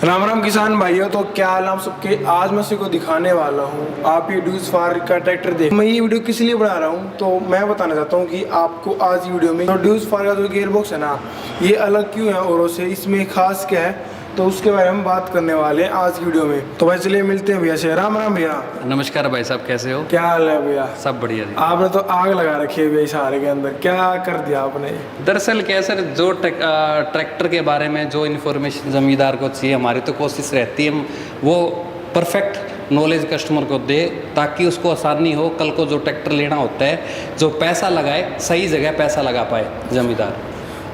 राम राम किसान भाइयों, तो क्या हाल आप सबके। आज मैं सबको दिखाने वाला हूँ। आप ये ड्यूस फार का ट्रैक्टर देख। मैं ये वीडियो किस लिए बना रहा हूँ, तो मैं बताना चाहता हूँ कि आपको आज वीडियो में तो ड्यूस फार का जो गियर बॉक्स है ना, ये अलग क्यों है औरों से, इसमें खास क्या है, तो उसके बारे में बात करने वाले हैं आज की वीडियो में। तो भाई चलिए मिलते हैं भैया से। राम राम भैया। नमस्कार भाई साहब, कैसे हो? क्या हाल है भैया? सब बढ़िया जी। आपने तो आग लगा रखी है भैया सहारे के अंदर, क्या कर दिया आपने? दरअसल क्या है सर, जो ट्रैक्टर के बारे में जो इन्फॉर्मेशन ज़मींदार को चाहिए, हमारी तो कोशिश रहती है वो परफेक्ट नॉलेज कस्टमर को दे, ताकि उसको आसानी हो। कल को जो ट्रैक्टर लेना होता है, जो पैसा लगाए, सही जगह पैसा लगा पाए ज़मींदार।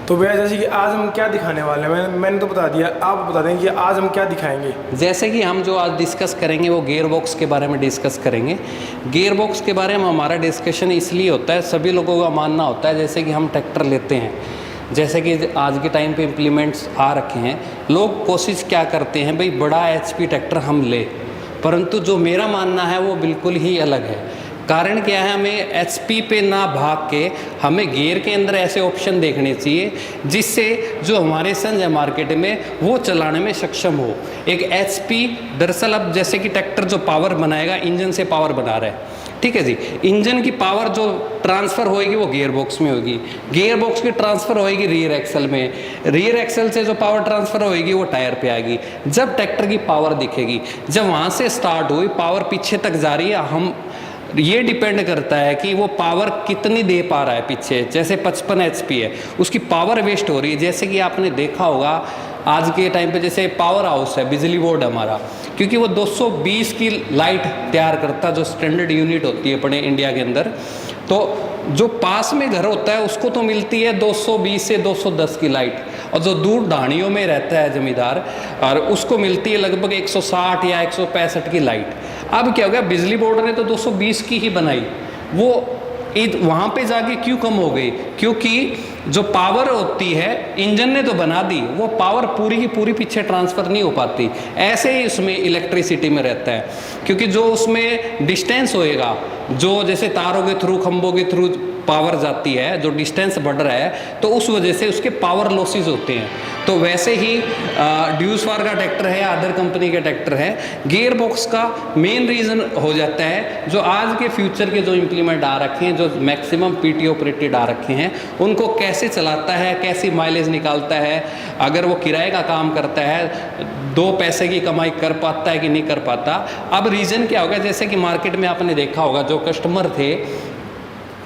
तो भैया जैसे कि आज हम क्या दिखाने वाले हैं, मैंने तो बता दिया, आप बता दें कि आज हम क्या दिखाएंगे। जैसे कि हम जो आज डिस्कस करेंगे वो गियर बॉक्स के बारे में डिस्कस करेंगे। गियर बॉक्स के बारे में हमारा डिस्कशन इसलिए होता है, सभी लोगों का मानना होता है जैसे कि हम ट्रैक्टर लेते हैं, जैसे कि आज के टाइम पे इम्प्लीमेंट्स आ रखे हैं, लोग कोशिश क्या करते हैं भाई बड़ा HP ट्रैक्टर हम ले, परंतु जो मेरा मानना है वो बिल्कुल ही अलग है। कारण क्या है, हमें HP पे ना भाग के हमें गियर के अंदर ऐसे ऑप्शन देखने चाहिए जिससे जो हमारे संजय मार्केट में वो चलाने में सक्षम हो। एक HP दरअसल अब जैसे कि ट्रैक्टर जो पावर बनाएगा, इंजन से पावर बना रहा है, ठीक है जी। इंजन की पावर जो ट्रांसफ़र होएगी वो गियर बॉक्स में होगी, गियर बॉक्स की ट्रांसफ़र होएगी रियर एक्सल में, रियर एक्सल से जो पावर ट्रांसफ़र होएगी वो टायर पे आएगी। जब ट्रैक्टर की पावर दिखेगी, जब वहाँ से स्टार्ट हुई पावर पीछे तक जा रही है, हम ये डिपेंड करता है कि वो पावर कितनी दे पा रहा है पीछे। जैसे 55 HP है, उसकी पावर वेस्ट हो रही है। जैसे कि आपने देखा होगा आज के टाइम पे, जैसे पावर हाउस है, बिजली बोर्ड हमारा, क्योंकि वो 220 की लाइट तैयार करता, जो स्टैंडर्ड यूनिट होती है अपने इंडिया के अंदर, तो जो पास में घर होता है उसको तो मिलती है 220 से 210 की लाइट, और जो दूर ढाणियों में रहता है जमींदार, और उसको मिलती है लगभग 160 या 165 की लाइट। अब क्या हो गया, बिजली बोर्ड ने तो 220 की ही बनाई, वो वहाँ पे जाके क्यों कम हो गई? क्योंकि जो पावर होती है, इंजन ने तो बना दी, वो पावर पूरी की पूरी पीछे ट्रांसफ़र नहीं हो पाती। ऐसे ही उसमें इलेक्ट्रिसिटी में रहता है, क्योंकि जो उसमें डिस्टेंस होएगा, जो जैसे तारों के थ्रू, खंभों के थ्रू पावर जाती है, जो डिस्टेंस बढ़ रहा है, तो उस वजह से उसके पावर लॉसेस होते हैं। तो वैसे ही ड्यूस फार का ट्रैक्टर है या अदर कंपनी के ट्रैक्टर है, गियर बॉक्स का मेन रीज़न हो जाता है जो आज के फ्यूचर के जो इम्प्लीमेंट आ रखे हैं, जो मैक्सिमम PT ऑपरेटेड आ रखे हैं, उनको कैसे चलाता है, कैसी माइलेज निकालता है, अगर वो किराए का काम करता है, 2 पैसे की कमाई कर पाता है कि नहीं कर पाता। अब रीज़न क्या होगा, जैसे कि मार्केट में आपने देखा होगा, जो कस्टमर थे,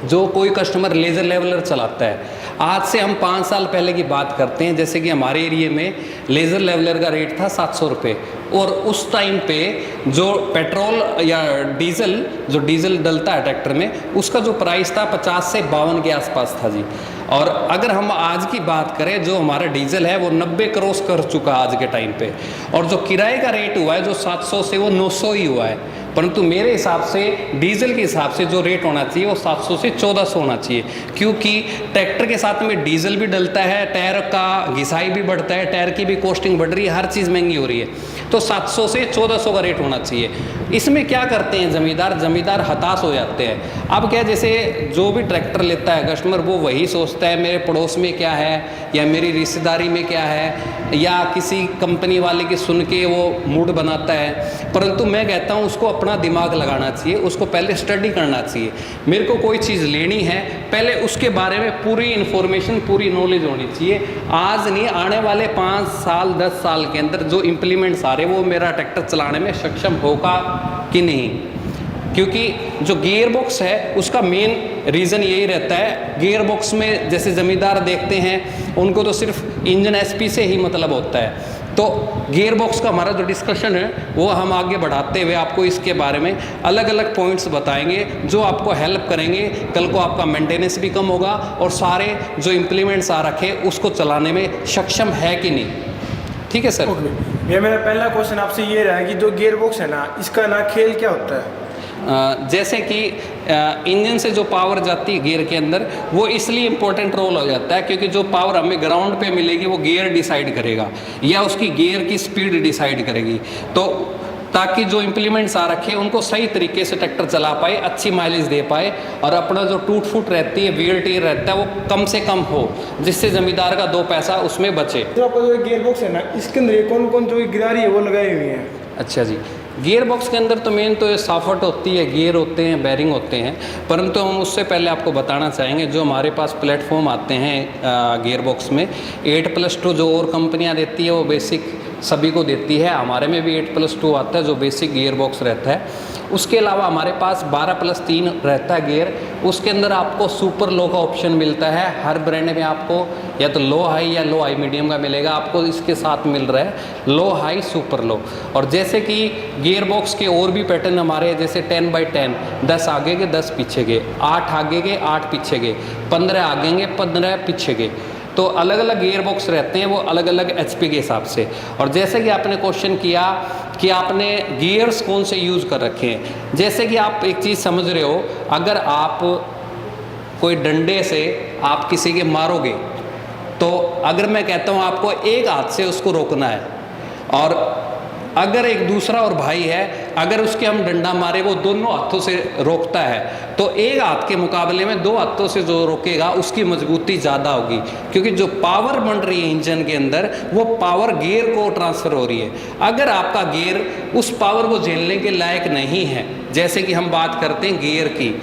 जो कोई कस्टमर लेज़र लेवलर चलाता है, आज से हम 5 साल पहले की बात करते हैं, जैसे कि हमारे एरिए में लेज़र लेवलर का रेट था 700 रुपये, और उस टाइम पे जो पेट्रोल या डीजल, जो डीजल डलता है ट्रैक्टर में, उसका जो प्राइस था 50 से 52 के आसपास था जी। और अगर हम आज की बात करें, जो हमारा डीजल है वो 90 क्रॉस कर चुका आज के टाइम पे, और जो किराए का रेट हुआ है जो 700 से वो 900 ही हुआ है। परंतु मेरे हिसाब से डीजल के हिसाब से जो रेट होना चाहिए वो 700 से 1400 होना चाहिए, क्योंकि ट्रैक्टर के साथ में डीजल भी डलता है, टायर का घिसाई भी बढ़ता है, टायर की भी कॉस्टिंग बढ़ रही है, हर चीज़ महंगी हो रही है, तो 700 से 1400 का रेट होना चाहिए। इसमें क्या करते हैं जमींदार हताश हो जाते हैं। अब क्या, जैसे जो भी ट्रैक्टर लेता है कस्टमर, वो वही सोचता है मेरे पड़ोस में क्या है, या मेरी रिश्तेदारी में क्या है, या किसी कंपनी वाले की सुन के वो मूड बनाता है। परंतु मैं कहता हूँ उसको अपना दिमाग लगाना चाहिए, उसको पहले स्टडी करना चाहिए। मेरे को कोई चीज़ लेनी है, पहले उसके बारे में पूरी इन्फॉर्मेशन, पूरी नॉलेज होनी चाहिए। आज नहीं, आने वाले 5 साल 10 साल के अंदर जो इम्प्लीमेंट्स आ रहे, वो मेरा ट्रैक्टर चलाने में सक्षम होगा कि नहीं। क्योंकि जो गियर बॉक्स है उसका मेन रीज़न यही रहता है। गियर बॉक्स में जैसे ज़मींदार देखते हैं, उनको तो सिर्फ इंजन SP से ही मतलब होता है। तो गियर बॉक्स का हमारा जो डिस्कशन है वो हम आगे बढ़ाते हुए आपको इसके बारे में अलग अलग पॉइंट्स बताएंगे, जो आपको हेल्प करेंगे। कल को आपका मेंटेनेंस भी कम होगा, और सारे जो इम्प्लीमेंट्स आ रखे उसको चलाने में सक्षम है कि नहीं। ठीक है सर। ये मेरा पहला क्वेश्चन आपसे ये रहा कि जो गियर बॉक्स है ना, इसका ना खेल क्या होता है? जैसे कि इंजन से जो पावर जाती है गियर के अंदर, वो इसलिए इम्पोर्टेंट रोल हो जाता है क्योंकि जो पावर हमें ग्राउंड पे मिलेगी वो गियर डिसाइड करेगा, या उसकी गियर की स्पीड डिसाइड करेगी। तो ताकि जो इम्प्लीमेंट्स आ रखे हैं उनको सही तरीके से ट्रैक्टर चला पाए, अच्छी माइलेज दे पाए और अपना जो टूट फूट रहती है, वियर टीयर रहता है वो कम से कम हो, जिससे जमींदार का 2 पैसा उसमें बचे। जो आपका जो गियर बॉक्स है ना, इसके अंदर ये कौन कौन जो गिरारी है वो लगाई हुई है? अच्छा जी, गियर बॉक्स के अंदर तो मेन तो ये साफट होती है, गियर होते हैं, बैरिंग होते हैं, परंतु हम उससे पहले आपको बताना चाहेंगे जो हमारे पास प्लेटफॉर्म आते हैं गियर बॉक्स में 8+2 जो और कंपनियां देती है वो बेसिक सभी को देती है, हमारे में भी 8+2 आता है जो बेसिक गियर बॉक्स रहता है। उसके अलावा हमारे पास 12+3 रहता है गियर, उसके अंदर आपको सुपर लो का ऑप्शन मिलता है। हर ब्रांड में आपको या तो लो हाई या लो हाई मीडियम का मिलेगा, आपको इसके साथ मिल रहा है लो हाई सुपर लो। और जैसे कि गियर बॉक्स के और भी पैटर्न हमारे जैसे 10x10, 10 आगे के 10 पीछे के, 8 आगे के 8 पीछे के, 15 आगे के 15 पीछे के, तो अलग अलग गियर बॉक्स रहते हैं वो अलग अलग एचपी के हिसाब से। और जैसे कि आपने क्वेश्चन किया कि आपने गियर्स कौन से यूज़ कर रखे हैं, जैसे कि आप एक चीज़ समझ रहे हो, अगर आप कोई डंडे से आप किसी के मारोगे तो अगर मैं कहता हूँ आपको एक हाथ से उसको रोकना है, और अगर एक दूसरा और भाई है अगर उसके हम डंडा मारे वो दोनों हाथों से रोकता है, तो एक हाथ के मुकाबले में 2 हाथों से जो रोकेगा उसकी मजबूती ज़्यादा होगी, क्योंकि जो पावर बन रही है इंजन के अंदर वो पावर गियर को ट्रांसफ़र हो रही है। अगर आपका गियर उस पावर को झेलने के लायक नहीं है, जैसे कि हम बात करते हैं गियर की,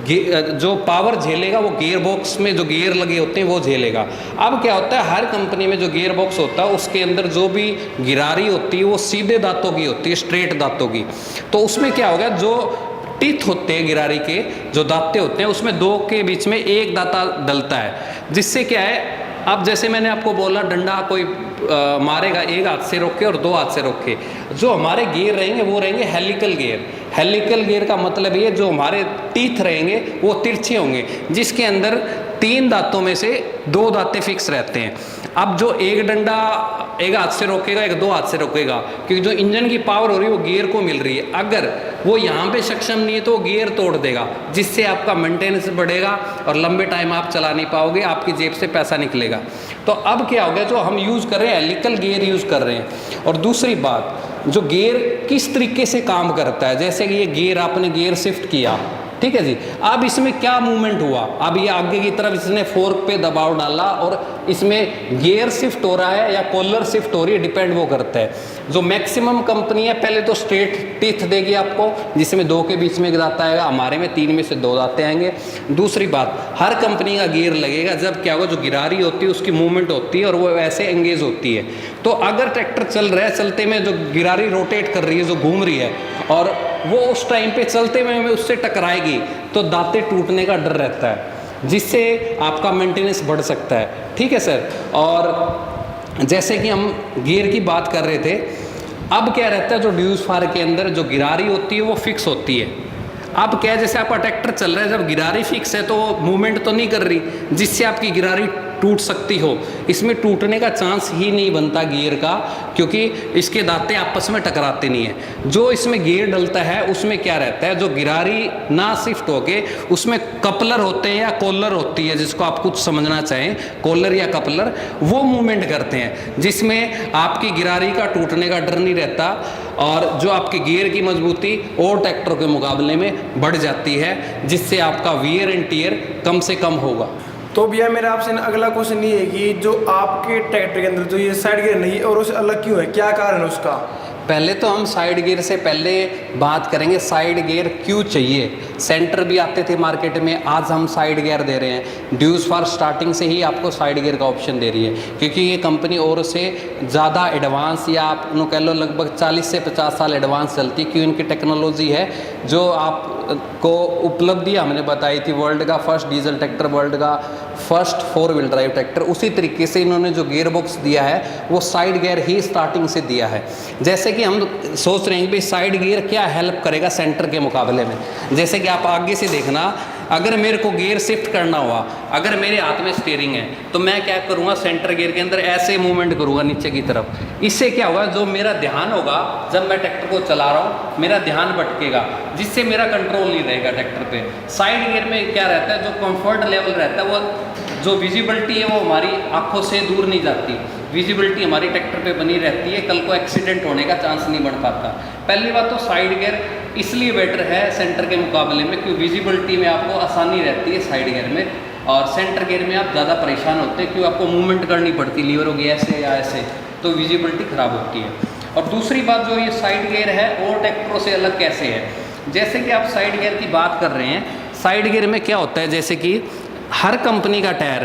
जो पावर झेलेगा वो गियर बॉक्स में जो गियर लगे होते हैं वो झेलेगा। अब क्या होता है, हर कंपनी में जो गियर बॉक्स होता है उसके अंदर जो भी गिरारी होती है वो सीधे दांतों की होती है, स्ट्रेट दांतों की। तो उसमें क्या होगा, जो टीथ होते हैं गिरारी के, जो दांते होते हैं उसमें 2 के बीच में एक दांता डलता है, जिससे क्या है, अब जैसे मैंने आपको बोला डंडा कोई मारेगा एक हाथ से रोके और 2 हाथ से रोके, जो हमारे गियर रहेंगे वो रहेंगे हेलिकल गियर। हेलिकल गियर का मतलब ये जो हमारे टीथ रहेंगे वो तिरछे होंगे, जिसके अंदर 3 दांतों में से 2 दांतें फिक्स रहते हैं। अब जो एक डंडा एक हाथ से रोकेगा, एक 2 हाथ से रोकेगा, क्योंकि जो इंजन की पावर हो रही है वो गियर को मिल रही है। अगर वो यहाँ पे सक्षम नहीं है तो वो गियर तोड़ देगा, जिससे आपका मेंटेनेंस बढ़ेगा और लंबे टाइम आप चला नहीं पाओगे, आपकी जेब से पैसा निकलेगा। तो अब क्या हो गया, जो हम यूज़ कर रहे हैं हेलिकल गियर यूज़ कर रहे हैं। और दूसरी बात, जो गियर किस तरीके से काम करता है, जैसे कि ये गियर आपने गियर शिफ्ट किया, ठीक है जी, अब इसमें क्या मूवमेंट हुआ, अब ये आगे की तरफ इसने फोर्क पे दबाव डाला और इसमें गियर शिफ्ट हो रहा है या कॉलर शिफ्ट हो रही है, डिपेंड वो करता है। जो मैक्सिमम कंपनी है पहले तो स्ट्रेट टीथ देगी आपको, जिसमें 2 के बीच में एक दांत आएगा, हमारे में 3 में से 2 दांते आएंगे। दूसरी बात, हर कंपनी का गियर लगेगा, जब क्या होगा, जो गिरारी होती है उसकी मूवमेंट होती है और वो वैसे एंगेज होती है। तो अगर ट्रैक्टर चल रहा है, चलते में जो गिरारी रोटेट कर रही है, जो घूम रही है, और वो उस टाइम पे चलते में उससे टकराएगी, तो दांतें टूटने का डर रहता है, जिससे आपका मेंटेनेंस बढ़ सकता है। ठीक है सर। और जैसे कि हम गियर की बात कर रहे थे, अब क्या रहता है, जो ड्यूस फार के अंदर जो गिरारी होती है वो फिक्स होती है। अब क्या है, जैसे आपका ट्रैक्टर चल रहा है, जब गिरारी फिक्स है तो मूवमेंट तो नहीं कर रही, जिससे आपकी गिरारी टूट सकती हो। इसमें टूटने का चांस ही नहीं बनता गियर का, क्योंकि इसके दांते आपस में टकराते नहीं है। जो इसमें गियर डलता है उसमें क्या रहता है, जो गिरारी ना शिफ्ट होके उसमें कपलर होते हैं या कॉलर होती है, जिसको आप कुछ समझना चाहें, कॉलर या कपलर, वो मूवमेंट करते हैं, जिसमें आपकी गिरारी का टूटने का डर नहीं रहता और जो आपके गियर की मजबूती और ट्रैक्टर के मुकाबले में बढ़ जाती है, जिससे आपका वियर एंड टियर कम से कम होगा। तो भैया मेरा आपसे अगला क्वेश्चन ये है कि जो आपके ट्रैक्टर के अंदर जो ये साइड गियर नहीं है और उससे अलग क्यों है, क्या कारण है उसका? पहले तो हम साइड गियर से पहले बात करेंगे, साइड गियर क्यों चाहिए। सेंटर भी आते थे मार्केट में, आज हम साइड गियर दे रहे हैं। ड्यूस फार स्टार्टिंग से ही आपको साइड गियर का ऑप्शन दे रही है, क्योंकि ये कंपनी और से ज़्यादा एडवांस, या आप कह लो लगभग 40 से 50 साल एडवांस चलती है, क्योंकि इनकी टेक्नोलॉजी है जो आपको उपलब्धि हमने बताई थी, वर्ल्ड का फर्स्ट डीजल ट्रैक्टर, वर्ल्ड का फर्स्ट 4 व्हील ड्राइव ट्रैक्टर। उसी तरीके से इन्होंने जो गियर बॉक्स दिया है वो साइड गियर ही स्टार्टिंग से दिया है। जैसे कि हम सोच रहे हैं कि साइड गियर क्या हेल्प करेगा सेंटर के मुकाबले में। जैसे कि आप आगे से देखना, अगर मेरे को गियर शिफ्ट करना हुआ, अगर मेरे हाथ में स्टीयरिंग है तो मैं क्या करूँगा, सेंटर गियर के अंदर ऐसे मूवमेंट करूँगा नीचे की तरफ। इससे क्या होगा, जो मेरा ध्यान होगा जब मैं ट्रैक्टर को चला रहा हूँ, मेरा ध्यान भटकेगा, जिससे मेरा कंट्रोल नहीं रहेगा ट्रैक्टर पे। साइड गियर में क्या रहता है, जो कंफर्ट लेवल रहता है वो जो विजिबिलिटी है वो हमारी आंखों से दूर नहीं जाती, विजिबिलिटी हमारी ट्रैक्टर पे बनी रहती है, कल को एक्सीडेंट होने का चांस नहीं बन पाता। पहली बात तो साइड गियर इसलिए बेटर है सेंटर के मुकाबले में, क्योंकि विजिबिलिटी में आपको आसानी रहती है साइड गियर में, और सेंटर गियर में आप ज़्यादा परेशान होते हैं, क्योंकि आपको मूवमेंट करनी पड़ती, लीवर होगी ऐसे या ऐसे, तो विजिबिलिटी ख़राब होती है। और दूसरी बात, जो ये साइड गियर है और ट्रैक्टरों से अलग कैसे है, जैसे कि आप साइड गियर की बात कर रहे हैं, साइड गियर में क्या होता है, जैसे कि हर कंपनी का टायर,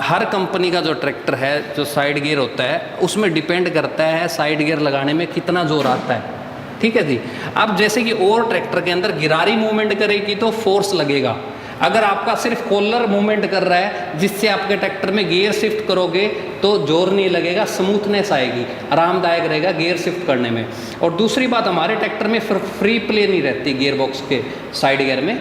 हर कंपनी का जो ट्रैक्टर है, जो साइड गियर होता है, उसमें डिपेंड करता है साइड गियर लगाने में कितना जोर आता है। ठीक है जी। अब जैसे कि और ट्रैक्टर के अंदर गिरारी मूवमेंट करेगी तो फोर्स लगेगा, अगर आपका सिर्फ कॉलर मूवमेंट कर रहा है जिससे आपके ट्रैक्टर में गियर शिफ्ट करोगे तो जोर नहीं लगेगा, स्मूथनेस आएगी, आरामदायक रहेगा गियर शिफ्ट करने में। और दूसरी बात, हमारे ट्रैक्टर में फ्री प्ले नहीं रहती गियर बॉक्स के साइड गियर में,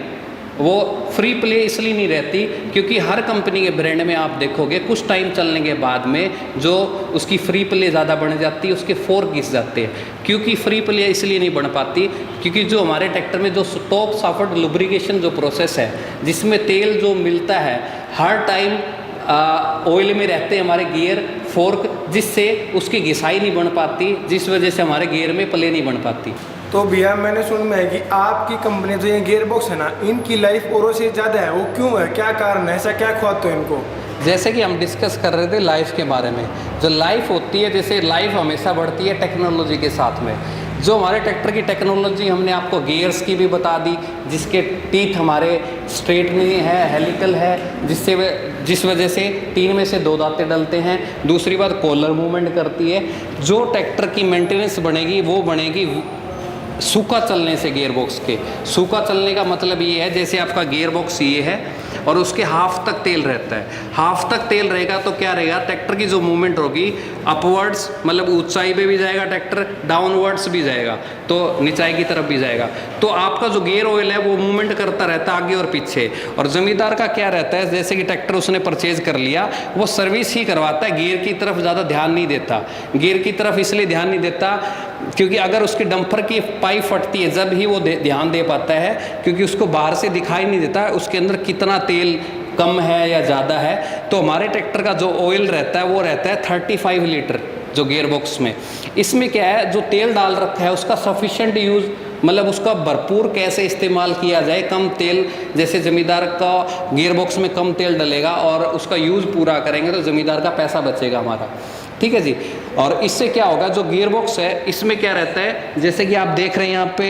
वो फ्री प्ले इसलिए नहीं रहती क्योंकि हर कंपनी के ब्रांड में आप देखोगे कुछ टाइम चलने के बाद में जो उसकी फ्री प्ले ज़्यादा बढ़ जाती है, उसके फोर्क घिस जाते हैं। क्योंकि फ्री प्ले इसलिए नहीं बढ़ पाती क्योंकि जो हमारे ट्रैक्टर में जो टॉप सॉफ्ट लुब्रिकेशन जो प्रोसेस है, जिसमें तेल जो मिलता है हर टाइम ऑयल में रहते हैं हमारे गियर फोर्क, जिससे उसकी घिसाई नहीं बन पाती, जिस वजह से हमारे गियर में प्ले नहीं बन पाती। तो भैया मैंने सुना है कि आपकी कंपनी जो ये गियर बॉक्स है ना, इनकी लाइफ औरों से ज़्यादा है, वो क्यों है, क्या कारण है, ऐसा क्या खुआते हो इनको? जैसे कि हम डिस्कस कर रहे थे लाइफ के बारे में, जो लाइफ होती है, जैसे लाइफ हमेशा बढ़ती है टेक्नोलॉजी के साथ में। जो हमारे ट्रैक्टर की टेक्नोलॉजी हमने आपको गियर्स की भी बता दी, जिसके टीथ हमारे स्ट्रेट नहीं है, हेलिकल है, जिस वजह से 3 में से 2 दांतें डलते हैं। दूसरी बात, कॉलर मूवमेंट करती है। जो ट्रैक्टर की मेंटेनेंस बनेगी वो बनेगी सूखा चलने से। गियर बॉक्स के सूखा चलने का मतलब ये है, जैसे आपका गियर बॉक्स ये है और उसके हाफ तक तेल रहता है, हाफ तक तेल रहेगा तो क्या रहेगा, ट्रैक्टर की जो मूवमेंट होगी अपवर्ड्स, मतलब ऊंचाई पे भी जाएगा ट्रैक्टर, डाउनवर्ड्स भी जाएगा, तो निचाई की तरफ भी जाएगा। तो आपका जो गियर ऑयल है वो मूवमेंट करता रहता है आगे और पीछे। और ज़मींदार का क्या रहता है, जैसे कि ट्रैक्टर उसने परचेज कर लिया, वो सर्विस ही करवाता है, गियर की तरफ ज़्यादा ध्यान नहीं देता। गियर की तरफ इसलिए ध्यान नहीं देता क्योंकि अगर उसकी डंपर की पाइप फटती है जब ही वो ध्यान दे पाता है, क्योंकि उसको बाहर से दिखाई नहीं देता उसके अंदर कितना तेल कम है या ज़्यादा है। तो हमारे ट्रैक्टर का जो ऑयल रहता है वो रहता है 35 लीटर जो गियर बॉक्स में। इसमें क्या है, जो तेल डाल रखा है उसका सफिशेंट यूज़, मतलब उसका भरपूर कैसे इस्तेमाल किया जाए, कम तेल, जैसे ज़मींदार का गियर बॉक्स में कम तेल डलेगा और उसका यूज़ पूरा करेंगे तो ज़मींदार का पैसा बचेगा हमारा। ठीक है जी। और इससे क्या होगा, जो गियर बॉक्स है इसमें क्या रहता है, जैसे कि आप देख रहे हैं यहाँ पे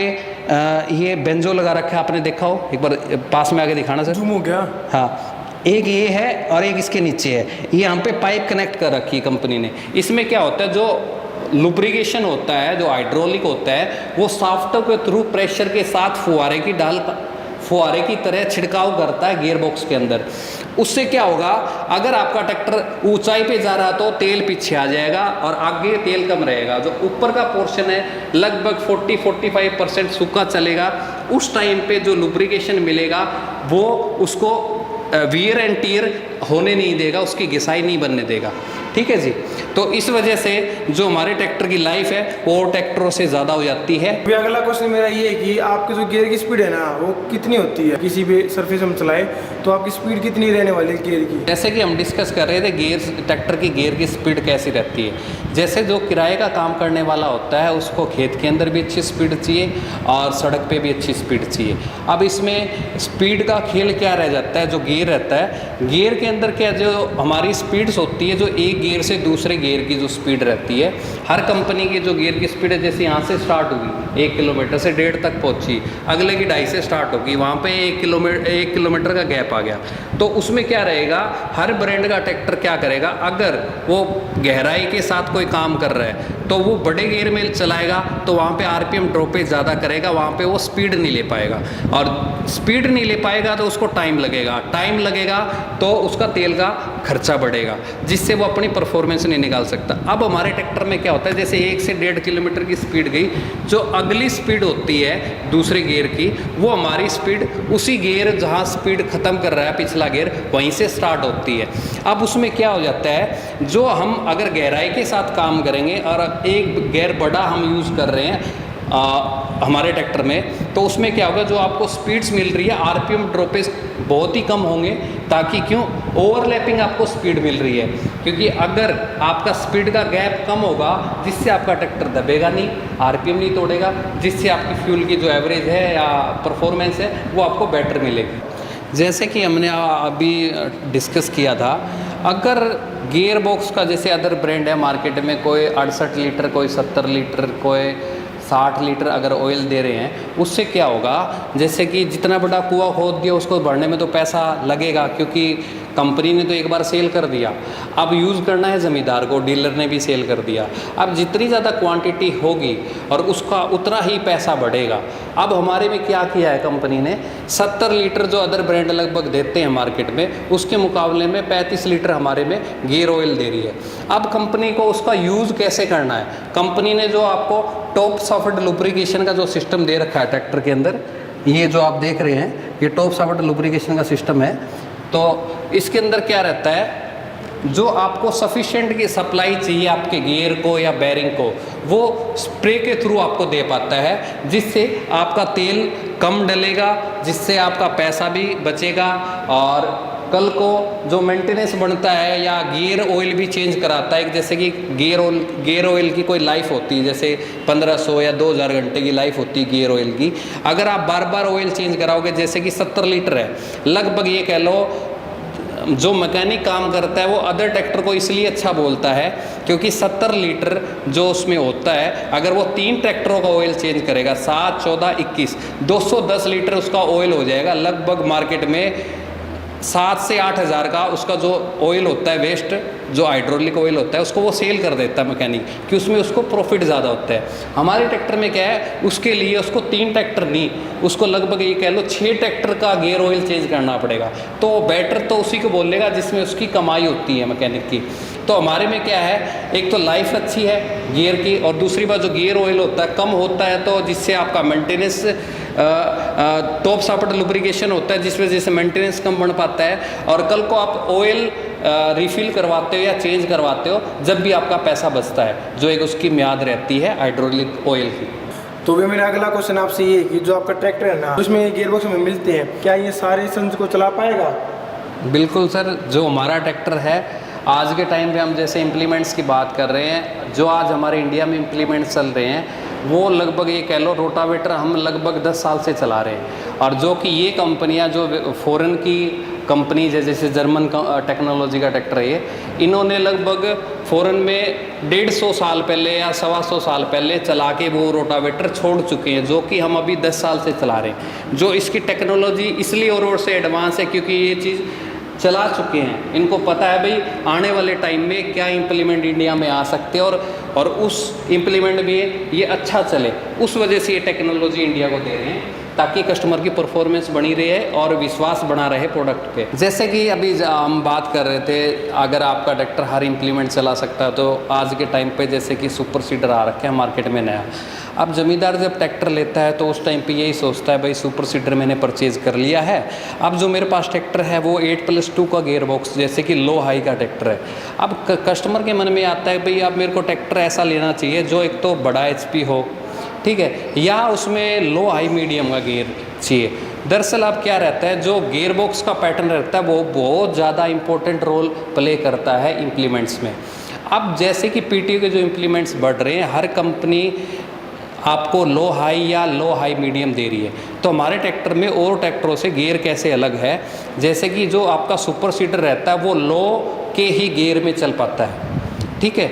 ये बेंजो लगा रखा है, आपने देखा हो, एक बार पास में आगे दिखाना सर। जूम हो गया। हाँ, एक ये है और एक इसके नीचे है, ये यहाँ पे पाइप कनेक्ट कर रखी है कंपनी ने। इसमें क्या होता है, जो लुब्रिकेशन होता है, जो हाइड्रोलिक होता है, वो शाफ्टों के थ्रू प्रेशर के साथ फुहारे की तरह छिड़काव करता है गियर बॉक्स के अंदर। उससे क्या होगा, अगर आपका ट्रैक्टर ऊंचाई पे जा रहा तो तेल पीछे आ जाएगा और आगे तेल कम रहेगा। जो ऊपर का पोर्शन है लगभग 40-45% सूखा चलेगा। उस टाइम पे जो लुब्रिकेशन मिलेगा वो उसको वियर एंड टियर होने नहीं देगा, उसकी घिसाई नहीं बनने देगा। ठीक है जी। तो इस वजह से जो हमारे ट्रैक्टर की लाइफ है वो ट्रैक्टरों से ज़्यादा हो जाती है। अभी अगला क्वेश्चन मेरा ये है कि आपकी जो गियर की स्पीड है ना वो कितनी होती है, किसी भी सरफेस हम चलाए तो आपकी स्पीड कितनी रहने वाली है गियर की? जैसे कि हम डिस्कस कर रहे थे ट्रैक्टर की गियर की स्पीड कैसी रहती है। जैसे जो किराए का काम करने वाला होता है उसको खेत के अंदर भी अच्छी स्पीड चाहिए और सड़क पे भी अच्छी स्पीड चाहिए। अब इसमें स्पीड का खेल क्या रह जाता है, जो गियर रहता है, गियर के अंदर क्या जो हमारी स्पीड्स होती है, जो एक गियर से दूसरे गियर की जो स्पीड रहती है, हर कंपनी की जो गियर की स्पीड है, जैसे यहाँ से स्टार्ट हुई 1 किलोमीटर से 1.5 तक पहुँची, अगले की 2.5 से स्टार्ट होगी, वहाँ पे 1 किलोमीटर का गैप आ गया। तो उसमें क्या रहेगा, हर ब्रांड का ट्रैक्टर क्या करेगा, अगर वो गहराई के साथ कोई काम कर रहा है तो वो बड़े गियर में चलाएगा तो वहाँ पे आरपीएम ड्रॉपेज ज़्यादा करेगा, वहाँ पे वो स्पीड नहीं ले पाएगा, और स्पीड नहीं ले पाएगा तो उसको टाइम लगेगा तो उसका तेल का खर्चा बढ़ेगा, जिससे वो अपनी परफॉर्मेंस नहीं निकाल सकता। अब हमारे ट्रैक्टर में क्या होता है, जैसे 1 से 1.5 किलोमीटर की स्पीड गई, जो अगली स्पीड होती है दूसरे गियर की, वो हमारी स्पीड उसी गियर जहाँ स्पीड ख़त्म कर रहा है पिछला गियर वहीं से स्टार्ट होती है। अब उसमें क्या हो जाता है, जो हम अगर गहराई के साथ काम करेंगे और एक गियर बड़ा हम यूज़ कर रहे हैं हमारे ट्रैक्टर में, तो उसमें क्या होगा, जो आपको स्पीड्स मिल रही है आरपीएम ड्रॉपेज बहुत ही कम होंगे, ताकि क्यों ओवरलैपिंग आपको स्पीड मिल रही है, क्योंकि अगर आपका स्पीड का गैप कम होगा जिससे आपका ट्रैक्टर दबेगा नहीं, आरपीएम नहीं तोड़ेगा, जिससे आपकी फ्यूल की जो एवरेज है या परफॉर्मेंस है वो आपको बेटर मिलेगी। जैसे कि हमने अभी डिस्कस किया था, अगर गियर बॉक्स का जैसे अदर ब्रांड है मार्केट में, कोई 68 लीटर, कोई 70 लीटर, कोई 60 लीटर अगर ऑयल दे रहे हैं, उससे क्या होगा, जैसे कि जितना बड़ा कुआं खोद दिया उसको भरने में तो पैसा लगेगा, क्योंकि कंपनी ने तो एक बार सेल कर दिया, अब यूज़ करना है ज़मींदार को, डीलर ने भी सेल कर दिया। अब जितनी ज़्यादा क्वांटिटी होगी और उसका उतना ही पैसा बढ़ेगा। अब हमारे में क्या किया है कंपनी ने, 70 लीटर जो अदर ब्रांड लगभग देते हैं मार्केट में, उसके मुकाबले में 35 लीटर हमारे में गियर ऑयल दे रही है। अब कंपनी को उसका यूज़ कैसे करना है, कंपनी ने जो आपको टॉप सॉफ्ट लुब्रिकेशन का जो सिस्टम दे रखा है ट्रैक्टर के अंदर, ये जो आप देख रहे हैं ये टॉप सॉफ्ट लुब्रिकेशन का सिस्टम है। तो इसके अंदर क्या रहता है, जो आपको सफिशिएंट की सप्लाई चाहिए आपके गियर को या बेरिंग को, वो स्प्रे के थ्रू आपको दे पाता है, जिससे आपका तेल कम डलेगा, जिससे आपका पैसा भी बचेगा, और कल को जो मेंटेनेंस बनता है या गियर ऑयल भी चेंज कराता है, जैसे कि गियर ऑयल की कोई लाइफ होती है, जैसे 1500 या 2000 घंटे की लाइफ होती है गियर ऑयल की। अगर आप बार बार ऑयल चेंज कराओगे, जैसे कि 70 लीटर है, लगभग ये कह लो जो मैकेनिक काम करता है वो अदर ट्रैक्टर को इसलिए अच्छा बोलता है क्योंकि 70 लीटर जो उसमें होता है, अगर वो 3 ट्रैक्टरों का ऑयल चेंज करेगा, 7, 14, 21, 210 लीटर उसका ऑयल हो जाएगा। लगभग मार्केट में 7 से 8 हज़ार का उसका जो ऑयल होता है वेस्ट, जो हाइड्रोलिक ऑयल होता है, उसको वो सेल कर देता है मैकेनिक, कि उसमें उसको प्रॉफिट ज़्यादा होता है। हमारे ट्रैक्टर में क्या है, उसके लिए उसको 3 ट्रैक्टर नहीं, उसको लगभग ये कह लो 6 ट्रैक्टर का गियर ऑयल चेंज करना पड़ेगा। तो बेटर तो उसी को बोलेगा जिसमें उसकी कमाई होती है मैकेनिक की। तो हमारे में क्या है, एक तो लाइफ अच्छी है गियर की, और दूसरी बात जो गियर ऑयल होता है कम होता है, तो जिससे आपका मेंटेनेंस टॉप सॉफ्ट लुब्रिकेशन होता है, जिस वजह से मेंटेनेंस कम बढ़ पाता है। और कल को आप ऑयल रिफ़िल करवाते हो या चेंज करवाते हो, जब भी आपका पैसा बचता है, जो एक उसकी म्याद रहती है हाइड्रोलिक ऑयल की। तो वे मेरा अगला क्वेश्चन आपसे ये है कि जो आपका ट्रैक्टर है ना, उसमें गियर बॉक्स में मिलते हैं, क्या ये सारे संच को चला पाएगा? बिल्कुल सर, जो हमारा ट्रैक्टर है आज के टाइम पे हम जैसे इम्प्लीमेंट्स की बात कर रहे हैं, जो आज हमारे इंडिया में इम्प्लीमेंट्स चल रहे हैं, वो लगभग ये कह लो रोटावेटर हम लगभग 10 साल से चला रहे हैं। और जो कि ये कंपनियां जो फॉरेन की कंपनी जैसे जर्मन टेक्नोलॉजी का ट्रैक्टर है ये, इन्होंने लगभग फॉरेन में 150 साल पहले या 125 साल पहले चला के वो रोटावेटर छोड़ चुके हैं, जो कि हम अभी 10 साल से चला रहे हैं। जो इसकी टेक्नोलॉजी इसलिए और से एडवांस है क्योंकि ये चीज़ चला चुके हैं, इनको पता है भाई आने वाले टाइम में क्या इम्प्लीमेंट इंडिया में आ सकते हैं, और उस इम्प्लीमेंट में ये अच्छा चले, उस वजह से ये टेक्नोलॉजी इंडिया को दे रहे हैं, ताकि कस्टमर की परफॉर्मेंस बनी रहे और विश्वास बना रहे प्रोडक्ट पे। जैसे कि अभी हम बात कर रहे थे, अगर आपका ट्रैक्टर हर इम्प्लीमेंट चला सकता है, तो आज के टाइम पे जैसे कि सुपर सीडर आ रखे हैं मार्केट में नया। अब ज़मींदार जब ट्रैक्टर लेता है तो उस टाइम पे यही सोचता है भाई सुपर सीडर मैंने परचेज़ कर लिया है, अब जो मेरे पास ट्रैक्टर है वो 8+2 का गियर बॉक्स जैसे कि लो हाई का ट्रैक्टर है। अब कस्टमर के मन में आता है भाई अब मेरे को ट्रैक्टर ऐसा लेना चाहिए जो एक तो बड़ा HP हो, ठीक है, या उसमें लो हाई मीडियम का गियर चाहिए। दरअसल अब क्या रहता है, जो गियर बॉक्स का पैटर्न रहता है वो बहुत ज़्यादा इंपॉर्टेंट रोल प्ले करता है इम्प्लीमेंट्स में। अब जैसे कि PTO के जो इम्प्लीमेंट्स बढ़ रहे हैं, हर कंपनी आपको लो हाई या लो हाई मीडियम दे रही है, तो हमारे ट्रैक्टर में और ट्रैक्टरों से गियर कैसे अलग है, जैसे कि जो आपका सुपर सीडर रहता है वो लो के ही गियर में चल पाता है, ठीक है,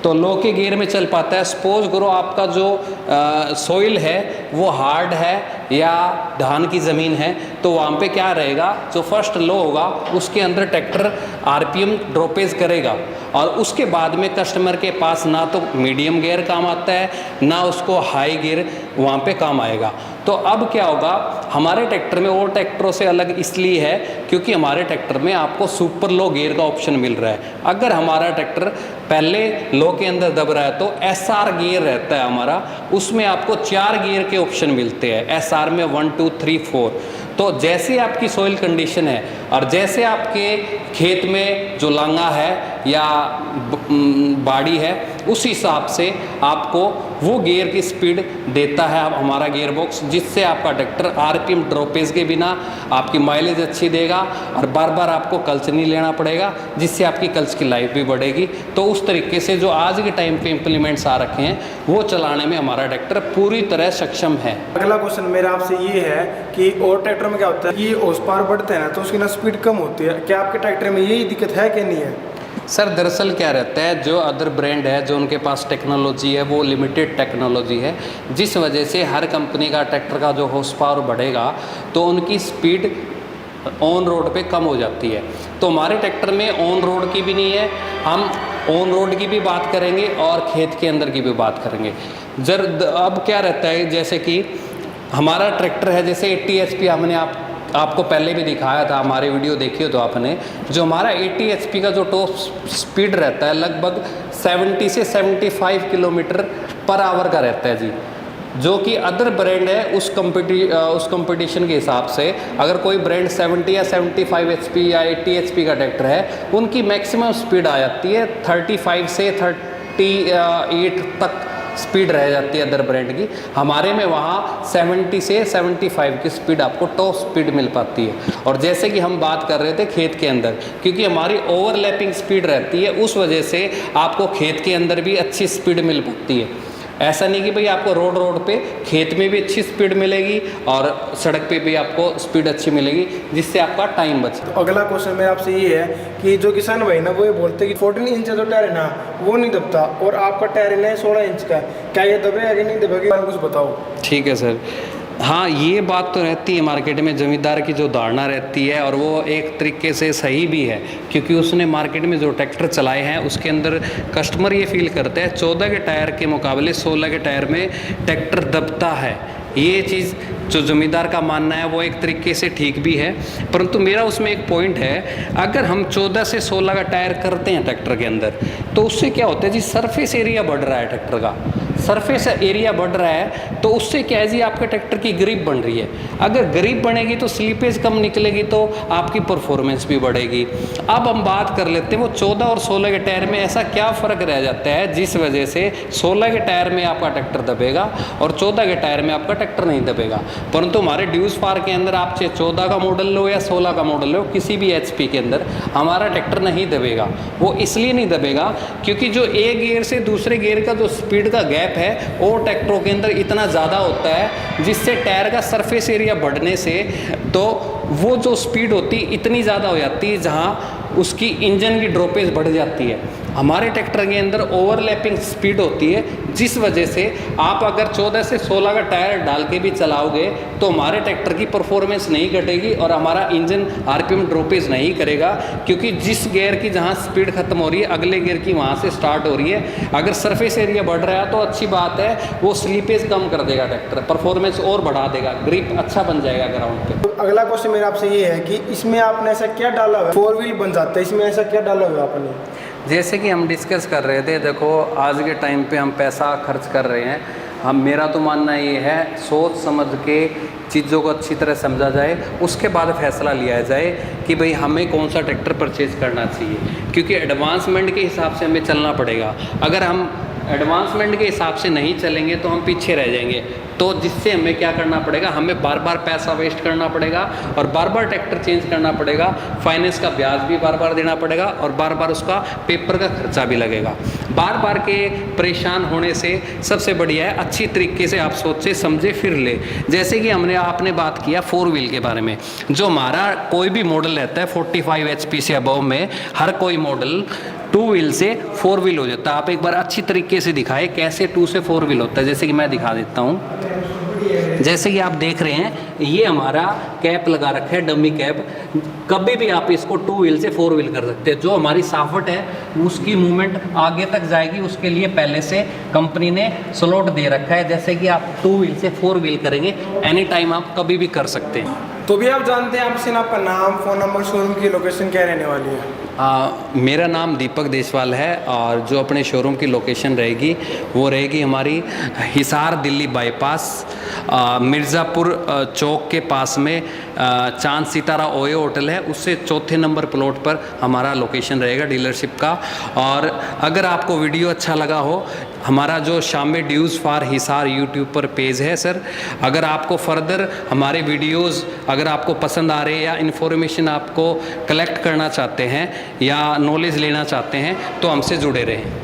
तो लो के गियर में चल पाता है। सपोज करो आपका जो सोइल है वो हार्ड है या धान की ज़मीन है, तो वहाँ पे क्या रहेगा, जो फर्स्ट लो होगा उसके अंदर ट्रैक्टर RPM ड्रॉपेज करेगा, और उसके बाद में कस्टमर के पास ना तो मीडियम गियर काम आता है ना उसको हाई गियर वहाँ पे काम आएगा। तो अब क्या होगा, हमारे ट्रैक्टर में और ट्रैक्टरों से अलग इसलिए है क्योंकि हमारे ट्रैक्टर में आपको सुपर लो गियर का ऑप्शन मिल रहा है। अगर हमारा ट्रैक्टर पहले लो के अंदर दब रहा है तो SR गियर रहता है हमारा, उसमें आपको 4 गियर के ऑप्शन मिलते हैं, SR में 1, 2, 3, 4। तो जैसे आपकी सोइल कंडीशन है और जैसे आपके खेत में जो लांगा है या बाड़ी है उस हिसाब से आपको वो गियर की स्पीड देता है अब हमारा गियर बॉक्स, जिससे आपका ट्रैक्टर आरपीएम ड्रॉपेज के बिना आपकी माइलेज अच्छी देगा और बार बार आपको क्लच नहीं लेना पड़ेगा, जिससे आपकी क्लच की लाइफ भी बढ़ेगी। तो उस तरीके से जो आज के टाइम पे इम्प्लीमेंट्स आ रखे हैं वो चलाने में हमारा ट्रैक्टर पूरी तरह सक्षम है। अगला क्वेश्चन मेरा आपसे ये है कि और ट्रैक्टर में क्या होता है कि हॉर्स पावर बढ़ते हैं ना तो उसकी ना स्पीड कम होती है, क्या आपके ट्रैक्टर में यही दिक्कत है कि नहीं है? सर दरअसल क्या रहता है, जो अदर ब्रांड है जो उनके पास टेक्नोलॉजी है वो लिमिटेड टेक्नोलॉजी है, जिस वजह से हर कंपनी का ट्रैक्टर का जो हॉर्स पावर बढ़ेगा तो उनकी स्पीड ऑन रोड पे कम हो जाती है। तो हमारे ट्रैक्टर में ऑन रोड की भी नहीं है, हम ऑन रोड की भी बात करेंगे और खेत के अंदर की भी बात करेंगे। अब क्या रहता है, जैसे कि हमारा ट्रैक्टर है जैसे 80 HP हमने आपको पहले भी दिखाया था, हमारे वीडियो देखिए तो आपने, जो हमारा 80 HP का जो टॉप स्पीड रहता है लगभग 70 से 75 किलोमीटर पर आवर का रहता है जी, जो कि अदर ब्रांड है उस कंपटीशन के हिसाब से अगर कोई ब्रांड 70 या 75 HP या 80 HP का ट्रैक्टर है उनकी मैक्सिमम स्पीड आ जाती है 35 से 38 तक स्पीड रह जाती है अदर ब्रांड की। हमारे में वहाँ 70 से 75 की स्पीड आपको टॉप स्पीड मिल पाती है। और जैसे कि हम बात कर रहे थे खेत के अंदर, क्योंकि हमारी ओवरलैपिंग स्पीड रहती है उस वजह से आपको खेत के अंदर भी अच्छी स्पीड मिल पाती है। ऐसा नहीं कि भाई आपको रोड पे खेत में भी अच्छी स्पीड मिलेगी और सड़क पे भी आपको स्पीड अच्छी मिलेगी, जिससे आपका टाइम बचे। तो अगला क्वेश्चन मेरा आपसे ये है कि जो किसान भाई ना वो ये बोलते हैं कि 14 इंच का जो टायर है ना वो नहीं दबता और आपका टायर है ना 16 इंच का, क्या ये दबेगा कि नहीं दबेगा, कुछ बताओ। ठीक है सर, हाँ ये बात तो रहती है मार्केट में, जमींदार की जो धारणा रहती है और वो एक तरीके से सही भी है, क्योंकि उसने मार्केट में जो ट्रैक्टर चलाए हैं उसके अंदर कस्टमर ये फील करता है 14 के टायर के मुकाबले 16 के टायर में ट्रैक्टर दबता है। ये चीज़ जो ज़मींदार का मानना है वो एक तरीके से ठीक भी है, परंतु मेरा उसमें एक पॉइंट है, अगर हम 14 से 16 का टायर करते हैं ट्रैक्टर के अंदर तो उससे क्या होता है जी, सरफेस एरिया बढ़ रहा है, ट्रैक्टर का सरफेस एरिया बढ़ रहा है तो उससे क्या है जी आपके ट्रैक्टर की ग्रिप बन रही है। अगर ग्रिप बनेगी तो स्लीपेज कम निकलेगी तो आपकी परफॉर्मेंस भी बढ़ेगी। अब हम बात कर लेते हैं वो 14 और 16 के टायर में ऐसा क्या फ़र्क रह जाता है जिस वजह से 16 के टायर में आपका ट्रैक्टर दबेगा और 14 के टायर में आपका ट्रैक्टर नहीं दबेगा। परंतु हमारे ड्यूस फार के अंदर आप चाहे 14 का मॉडल लो या 16 का मॉडल लो, किसी भी HP के अंदर हमारा ट्रैक्टर नहीं दबेगा। वो इसलिए नहीं दबेगा क्योंकि जो एक गियर से दूसरे गियर का जो स्पीड का गैप है वो ट्रैक्टरों के अंदर इतना ज़्यादा होता है, जिससे टायर का सरफेस एरिया बढ़ने से तो वो जो स्पीड होती है इतनी ज़्यादा हो जाती है जहाँ उसकी इंजन की ड्रॉपेज बढ़ जाती है। हमारे ट्रैक्टर के अंदर ओवरलैपिंग स्पीड होती है, जिस वजह से आप अगर 14 से 16 का टायर डाल के भी चलाओगे तो हमारे ट्रैक्टर की परफॉर्मेंस नहीं घटेगी और हमारा इंजन RPM ड्रॉपेज नहीं करेगा, क्योंकि जिस गियर की जहाँ स्पीड खत्म हो रही है अगले गियर की वहाँ से स्टार्ट हो रही है। अगर सरफेस एरिया बढ़ रहा है तो अच्छी बात है, वो स्लीपेज कम कर देगा ट्रैक्टर, परफॉर्मेंस और बढ़ा देगा, ग्रिप अच्छा बन जाएगा ग्राउंड पे। तो अगला क्वेश्चन मेरा आपसे ये है कि इसमें आपने ऐसा क्या डाला हुआ है, 4 व्हील बन जाता है, इसमें ऐसा क्या डाला हुआ है आपने? जैसे कि हम डिस्कस कर रहे थे, देखो आज के टाइम पे हम पैसा खर्च कर रहे हैं, मेरा तो मानना ये है सोच समझ के चीज़ों को अच्छी तरह समझा जाए, उसके बाद फैसला लिया जाए कि भाई हमें कौन सा ट्रैक्टर परचेज़ करना चाहिए, क्योंकि एडवांसमेंट के हिसाब से हमें चलना पड़ेगा। अगर हम एडवांसमेंट के हिसाब से नहीं चलेंगे तो हम पीछे रह जाएंगे, तो जिससे हमें क्या करना पड़ेगा, हमें बार बार पैसा वेस्ट करना पड़ेगा और बार बार ट्रैक्टर चेंज करना पड़ेगा, फाइनेंस का ब्याज भी बार बार देना पड़ेगा और बार बार उसका पेपर का खर्चा भी लगेगा। बार बार के परेशान होने से सबसे बढ़िया है अच्छी तरीके से आप सोचे समझे फिर ले। जैसे कि आपने बात किया 4 व्हील के बारे में, जो हमारा कोई भी मॉडल रहता है 45 HP से अबव में हर कोई मॉडल 2 व्हील से 4 व्हील हो जाता है। आप एक बार अच्छी तरीके से दिखाए कैसे 2 से 4 व्हील होता है, जैसे कि मैं दिखा देता हूँ। जैसे कि आप देख रहे हैं ये हमारा कैप लगा रखा है, डमी कैप, कभी भी आप इसको 2 व्हील से 4 व्हील कर सकते हैं। जो हमारी साफट है उसकी मूवमेंट आगे तक जाएगी, उसके लिए पहले से कंपनी ने स्लॉट दे रखा है, जैसे कि आप 2 व्हील से 4 व्हील करेंगे एनी टाइम आप कभी भी कर सकते हैं। तो भी आप जानते हैं आपसे आपका नाम, फ़ोन नंबर, शोरूम की लोकेशन क्या रहने वाली है? मेरा नाम दीपक देसवाल है और जो अपने शोरूम की लोकेशन रहेगी वो रहेगी हमारी हिसार दिल्ली बाईपास, मिर्ज़ापुर चौक के पास में चांद सितारा ओयो होटल है, उससे चौथे नंबर प्लॉट पर हमारा लोकेशन रहेगा डीलरशिप का। और अगर आपको वीडियो अच्छा लगा हो, हमारा जो शामे ड्यूज़ फॉर हिसार यूट्यूब पर पेज है सर, अगर आपको फर्दर हमारे वीडियोस अगर आपको पसंद आ रहे हैं या इन्फॉर्मेशन आपको कलेक्ट करना चाहते हैं या नॉलेज लेना चाहते हैं तो हमसे जुड़े रहें।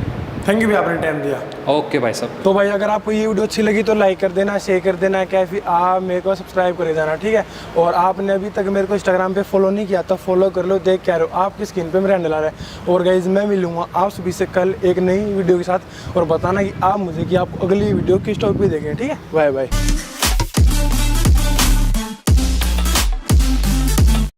थैंक यू भी, आपने टाइम दिया। ओके भाई साहब। तो भाई अगर आपको ये वीडियो अच्छी लगी तो लाइक कर देना, शेयर कर देना, क्या फिर आप मेरे को सब्सक्राइब कर देना, ठीक है। और आपने अभी तक मेरे को इंस्टाग्राम पे फॉलो नहीं किया तो फॉलो कर लो, देख क्या रहे हो आपकी स्क्रीन पे मेरा हैंडल आ रहा है। और गाइज मैं मिलूंगा आप सभी से कल एक नई वीडियो के साथ, और बताना कि आप मुझे कि आप अगली वीडियो किस टॉपिक पे देखें, ठीक है। Bye bye.